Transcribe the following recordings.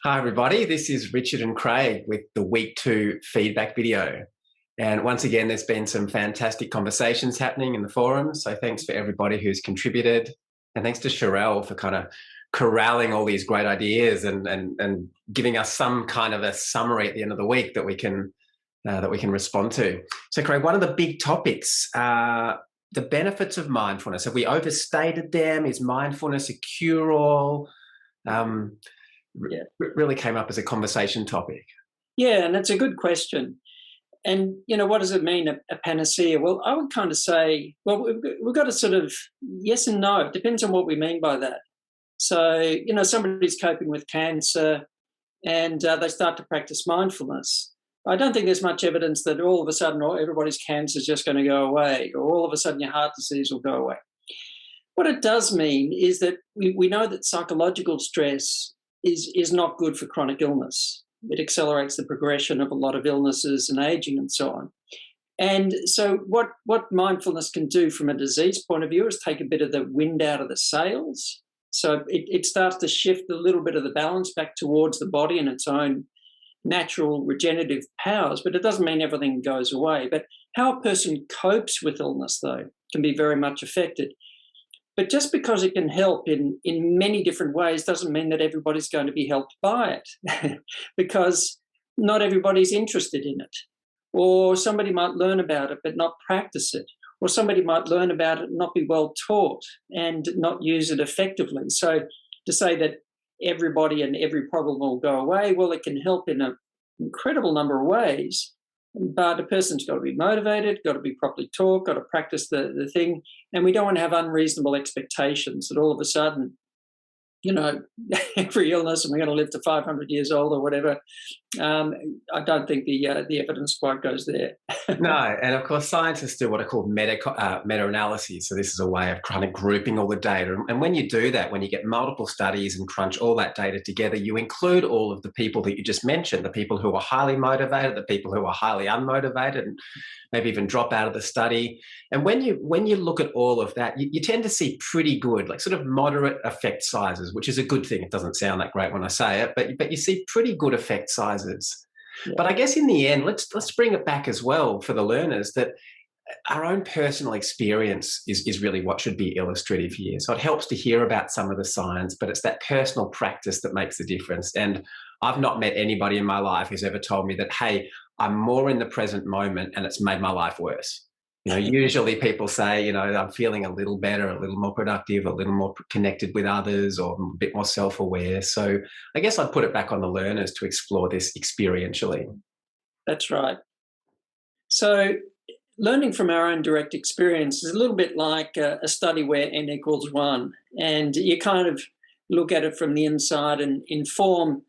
Hi, everybody. This is Richard and Craig with the week 2 feedback video. And once again, there's been some fantastic conversations happening in the forum. So thanks for everybody who's contributed. And thanks to Sherelle for kind of corralling all these great ideas and giving us some kind of a summary at the end of the week that we can respond to. So, Craig, one of the big topics, the benefits of mindfulness. Have we overstated them? Is mindfulness a cure-all? Really came up as a conversation topic. Yeah, and it's a good question. And, what does it mean, a panacea? Well, I would kind of say, well, we've got to sort of yes and no. It depends on what we mean by that. So, somebody's coping with cancer and they start to practice mindfulness. I don't think there's much evidence that all of a sudden everybody's cancer is just going to go away, or all of a sudden your heart disease will go away. What it does mean is that we know that psychological stress is not good for chronic illness. It accelerates the progression of a lot of illnesses and aging and so on. And so what mindfulness can do from a disease point of view is take a bit of the wind out of the sails. So it starts to shift a little bit of the balance back towards the body and its own natural regenerative powers, but it doesn't mean everything goes away. But how a person copes with illness, though, can be very much affected. But just because it can help in many different ways doesn't mean that everybody's going to be helped by it because not everybody's interested in it. Or somebody might learn about it but not practice it. Or somebody might learn about it and not be well taught and not use it effectively. So to say that everybody and every problem will go away, well, it can help in an incredible number of ways. But a person's got to be motivated, got to be properly taught, got to practice the thing. And we don't want to have unreasonable expectations that all of a sudden, every illness and we're going to live to 500 years old or whatever. I don't think the evidence quite goes there. No, and of course, scientists do what are called meta-analyses. So this is a way of kind of grouping all the data. And when you do that, when you get multiple studies and crunch all that data together, you include all of the people that you just mentioned, the people who are highly motivated, the people who are highly unmotivated, and maybe even drop out of the study. And when you look at all of that, you tend to see pretty good, like sort of moderate effect sizes, which is a good thing. It doesn't sound that great when I say it, but you see pretty good effect sizes. Yeah. But I guess in the end, let's bring it back as well for the learners that our own personal experience is really what should be illustrative here. So it helps to hear about some of the science, but it's that personal practice that makes the difference. And I've not met anybody in my life who's ever told me that, hey, I'm more in the present moment and it's made my life worse. Usually people say, I'm feeling a little better, a little more productive, a little more connected with others, or a bit more self-aware. So I guess I'd put it back on the learners to explore this experientially. That's right. So learning from our own direct experience is a little bit like a study where n equals 1. And you kind of look at it from the inside and inform,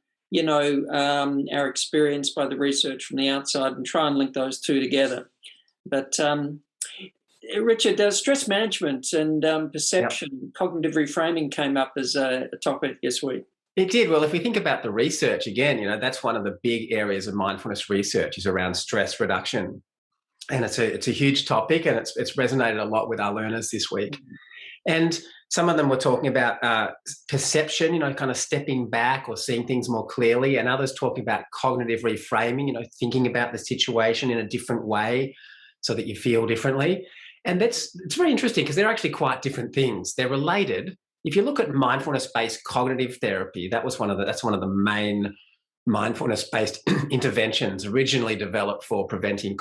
our experience by the research from the outside and try and link those two together. But Richard, stress management and perception, cognitive reframing came up as a topic this week. It did. Well, if we think about the research again, that's one of the big areas of mindfulness research is around stress reduction. And it's a huge topic, and it's resonated a lot with our learners this week. And some of them were talking about perception, kind of stepping back or seeing things more clearly, and others talking about cognitive reframing, thinking about the situation in a different way so that you feel differently. And it's very interesting because they're actually quite different things. They're related. If you look at mindfulness-based cognitive therapy, that's one of the main mindfulness-based interventions originally developed for preventing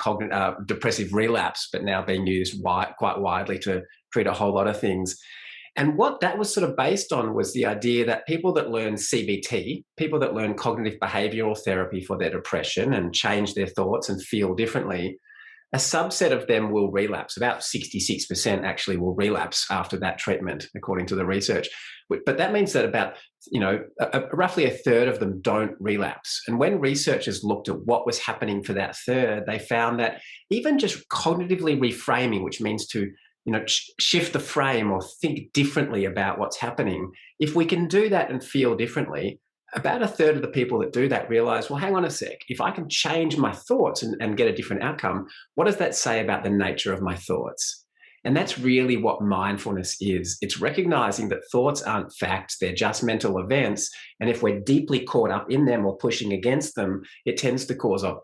depressive relapse, but now being used quite widely to treat a whole lot of things. And what that was sort of based on was the idea that people that learn CBT, people that learn cognitive behavioral therapy for their depression and change their thoughts and feel differently, a subset of them will relapse. About 66% actually will relapse after that treatment, according to the research. But that means that about, roughly a third of them don't relapse. And when researchers looked at what was happening for that third, they found that even just cognitively reframing, which means to, shift the frame or think differently about what's happening, if we can do that and feel differently, about a third of the people that do that realize, well, hang on a sec, if I can change my thoughts and get a different outcome, what does that say about the nature of my thoughts? And that's really what mindfulness is. It's recognizing that thoughts aren't facts, they're just mental events. And if we're deeply caught up in them or pushing against them, it tends to cause a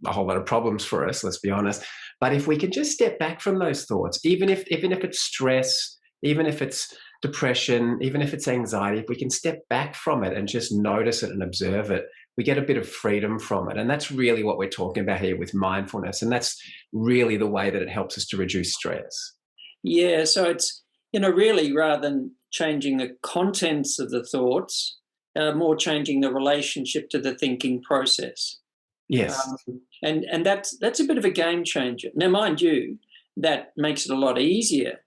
whole lot of problems for us, let's be honest. But if we can just step back from those thoughts, even if it's stress, even if it's depression, even if it's anxiety, if we can step back from it and just notice it and observe it, we get a bit of freedom from it. And that's really what we're talking about here with mindfulness. And that's really the way that it helps us to reduce stress. Yeah, so it's, really rather than changing the contents of the thoughts, more changing the relationship to the thinking process. Yes. And that's a bit of a game changer. Now, mind you, that makes it a lot easier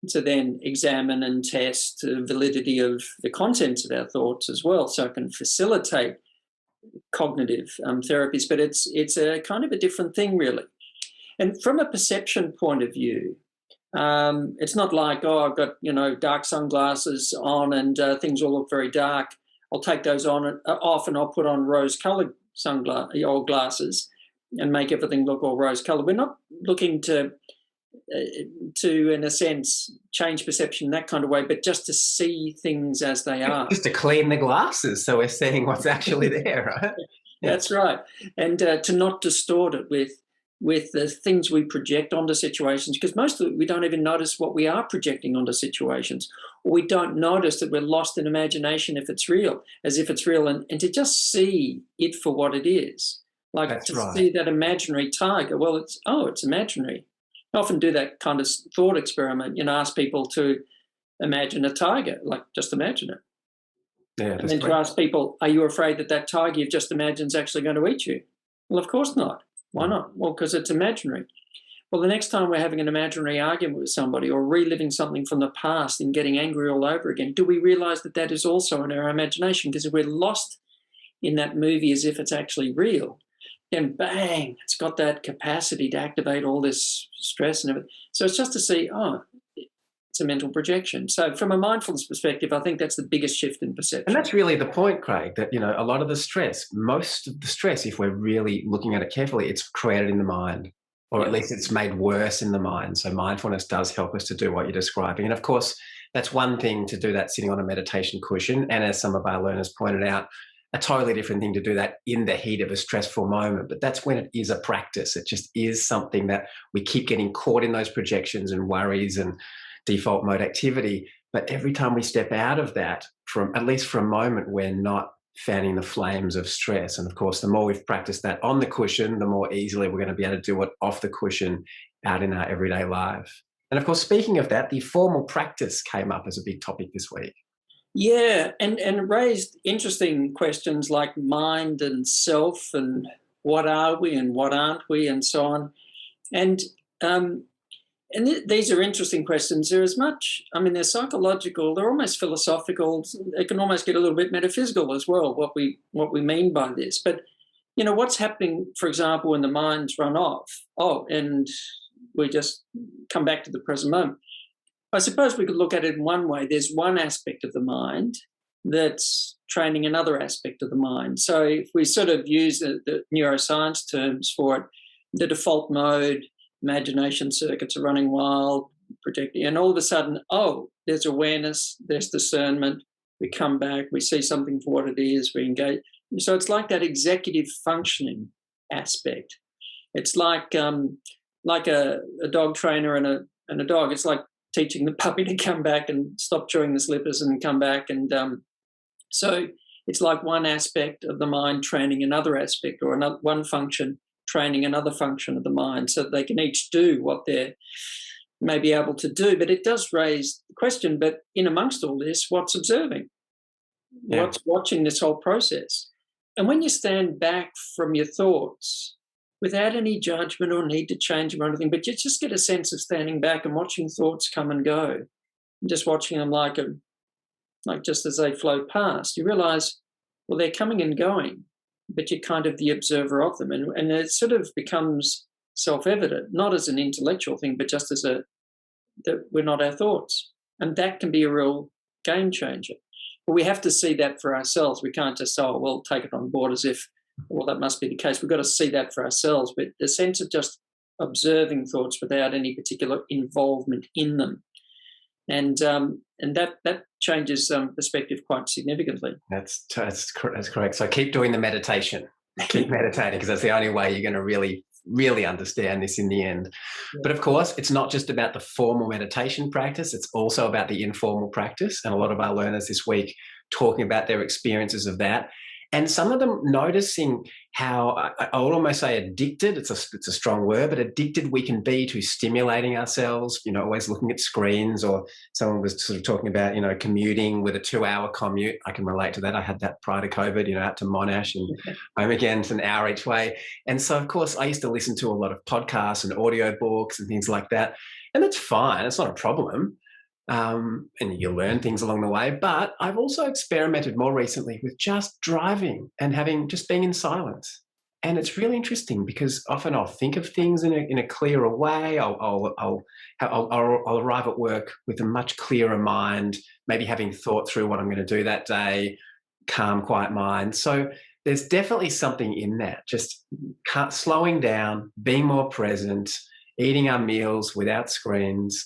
to then examine and test the validity of the contents of our thoughts as well, so it can facilitate cognitive therapies. But it's a kind of a different thing, really. And from a perception point of view, it's not like, oh, I've got dark sunglasses on and things all look very dark. I'll take those off and I'll put on rose-coloured sunglasses or glasses and make everything look all rose-coloured. We're not looking to, in a sense, change perception in that kind of way, but just to see things as they are. Just to clean the glasses so we're seeing what's actually there, right? That's right. And to not distort it with the things we project onto situations, because most of it we don't even notice what we are projecting onto situations, or we don't notice that we're lost in imagination if it's real, as if it's real, and to just see it for what it is. Like That's to right. see that imaginary tiger, well, it's imaginary. I often do that kind of thought experiment, ask people to imagine a tiger, like just imagine it. Yeah, And then to ask people, are you afraid that tiger you've just imagined is actually going to eat you? Well, of course not. Why not? Well, because it's imaginary. Well, the next time we're having an imaginary argument with somebody or reliving something from the past and getting angry all over again, do we realize that that is also in our imagination? Because if we're lost in that movie as if it's actually real, then bang, it's got that capacity to activate all this stress and everything. So it's just to see, it's a mental projection. So from a mindfulness perspective, I think that's the biggest shift in perception. And that's really the point, Craig, that, a lot of the stress, most of the stress, if we're really looking at it carefully, it's created in the mind, or at least it's made worse in the mind. So mindfulness does help us to do what you're describing. And of course, that's one thing to do that sitting on a meditation cushion. And as some of our learners pointed out, a totally different thing to do that in the heat of a stressful moment. But that's when it is a practice. It just is something that we keep getting caught in those projections and worries and default mode activity. But every time we step out of that, at least for a moment, we're not fanning the flames of stress. And of course, the more we've practiced that on the cushion, the more easily we're going to be able to do it off the cushion out in our everyday life. And of course, speaking of that, the formal practice came up as a big topic this week. Yeah, and raised interesting questions like mind and self and what are we and what aren't we and so on. And these are interesting questions. They're they're psychological, they're almost philosophical. They can almost get a little bit metaphysical as well, what we mean by this. But, what's happening, for example, when the mind's run off? And we just come back to the present moment. I suppose we could look at it in one way. There's one aspect of the mind that's training another aspect of the mind. So if we sort of use the neuroscience terms for it, the default mode, imagination circuits are running wild, projecting, and all of a sudden, there's awareness, there's discernment, we come back, we see something for what it is, we engage. So it's like that executive functioning aspect. It's like a dog trainer and a dog. It's like teaching the puppy to come back and stop chewing the slippers and come back. And so it's like one aspect of the mind training another aspect, or one function training another function of the mind, so that they can each do what they're maybe able to do. But it does raise the question, but in amongst all this, what's observing? Yeah. What's watching this whole process? And when you stand back from your thoughts without any judgment or need to change them or anything, but you just get a sense of standing back and watching thoughts come and go, and just watching them like just as they flow past, you realize, well, they're coming and going, but you're kind of the observer of them. And it sort of becomes self-evident, not as an intellectual thing, but just as that we're not our thoughts. And that can be a real game changer. But we have to see that for ourselves. We can't just say, take it on board as if, well, that must be the case. We've got to see that for ourselves. But the sense of just observing thoughts without any particular involvement in them. And that changes perspective quite significantly. That's correct. So keep doing the meditation. Keep meditating, because that's the only way you're going to really understand this in the end. Yeah. But of course, it's not just about the formal meditation practice. It's also about the informal practice. And a lot of our learners this week talking about their experiences of that. And some of them noticing how, I would almost say addicted, it's a strong word, but addicted we can be to stimulating ourselves, always looking at screens. Or someone was sort of talking about, commuting with a 2-hour commute. I can relate to that. I had that prior to COVID, out to Monash and home again. It's an hour each way. And so, of course, I used to listen to a lot of podcasts and audio books and things like that. And that's fine. It's not a problem. And you learn things along the way. But I've also experimented more recently with just driving and just being in silence. And it's really interesting, because often I'll think of things in a clearer way. I'll arrive at work with a much clearer mind, maybe having thought through what I'm going to do that day, calm, quiet mind. So there's definitely something in that, just slowing down, being more present, eating our meals without screens,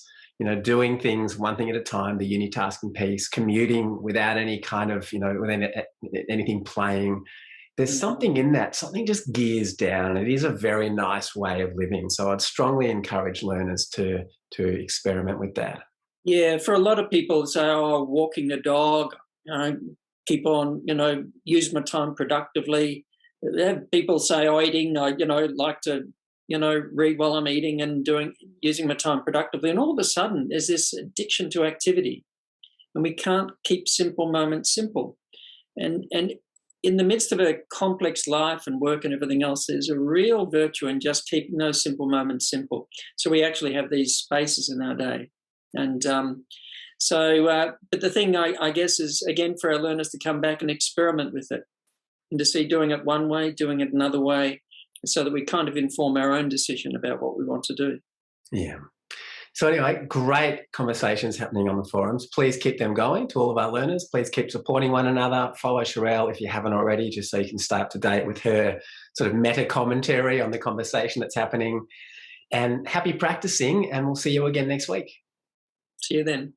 doing things one thing at a time, the unitasking piece, commuting without any kind of, without anything playing. There's something in that, something just gears down. It is a very nice way of living. So I'd strongly encourage learners to experiment with that. Yeah, for a lot of people say, walking the dog, keep on, use my time productively. People say, eating, like to read while I'm eating and using my time productively. And all of a sudden, there's this addiction to activity, and we can't keep simple moments simple. And in the midst of a complex life and work and everything else, there's a real virtue in just keeping those simple moments simple. So we actually have these spaces in our day. And but the thing I guess is, again, for our learners to come back and experiment with it, and to see doing it one way, doing it another way, so that we kind of inform our own decision about what we want to do. Yeah. So anyway, great conversations happening on the forums. Please keep them going. To all of our learners, please keep supporting one another. Follow Sherelle if you haven't already, just so you can stay up to date with her sort of meta commentary on the conversation that's happening. And happy practicing, and we'll see you again next week. See you then.